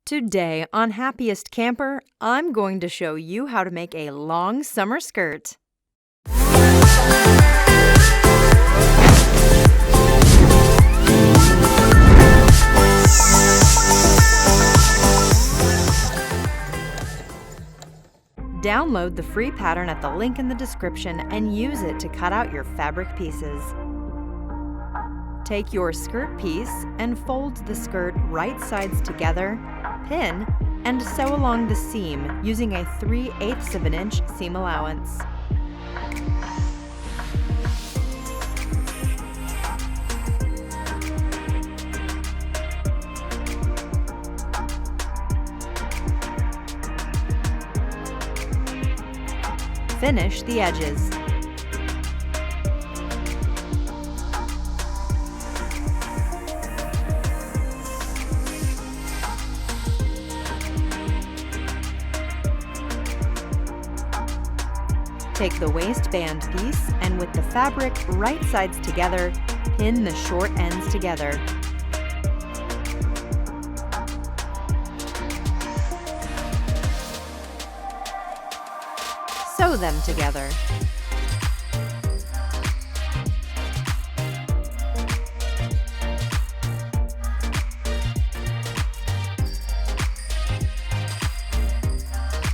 Today on Happiest Camper, I'm going to show you how to make a long summer skirt. Download the free pattern at the link in the description and use it to cut out your fabric pieces. Take your skirt piece and fold the skirt right sides together, pin, and sew along the seam using a 3/8 of an inch seam allowance. Finish the edges. Take the waistband piece and with the fabric right sides together, pin the short ends together. Sew them together.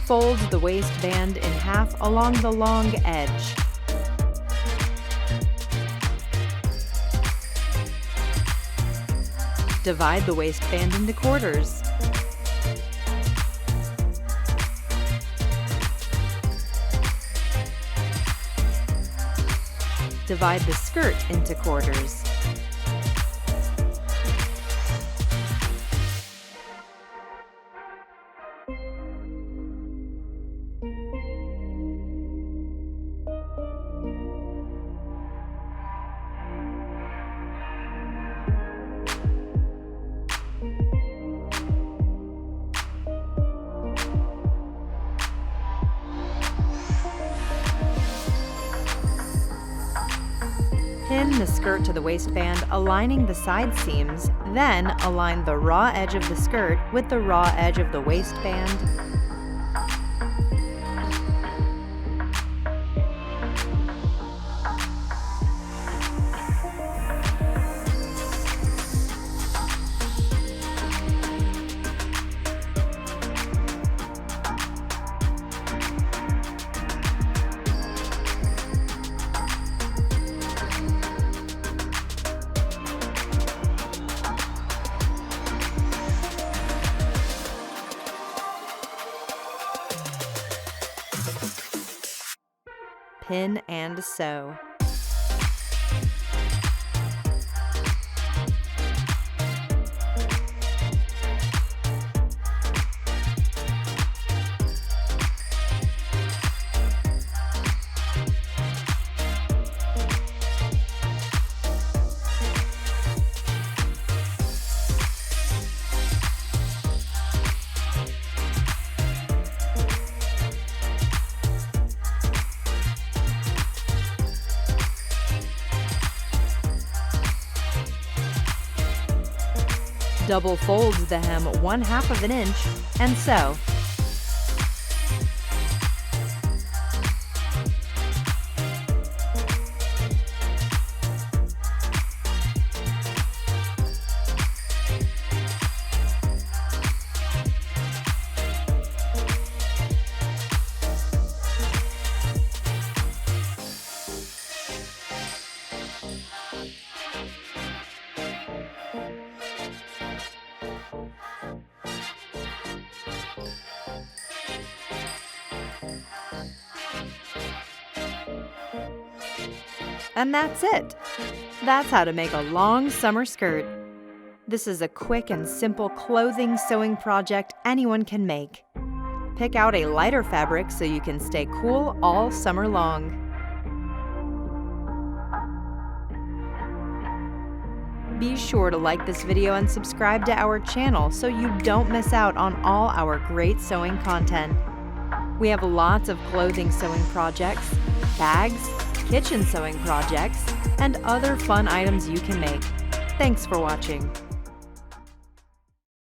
Fold the waistband in half along the long edge. Divide the waistband into quarters. Divide the skirt into quarters. Pin the skirt to the waistband, aligning the side seams, then align the raw edge of the skirt with the raw edge of the waistband. Pin and sew. Double fold the hem 1/2 of an inch and sew. And that's it! That's how to make a long summer skirt. This is a quick and simple clothing sewing project anyone can make. Pick out a lighter fabric so you can stay cool all summer long. Be sure to like this video and subscribe to our channel so you don't miss out on all our great sewing content. We have lots of clothing sewing projects, bags, kitchen sewing projects, and other fun items you can make. Thanks for watching.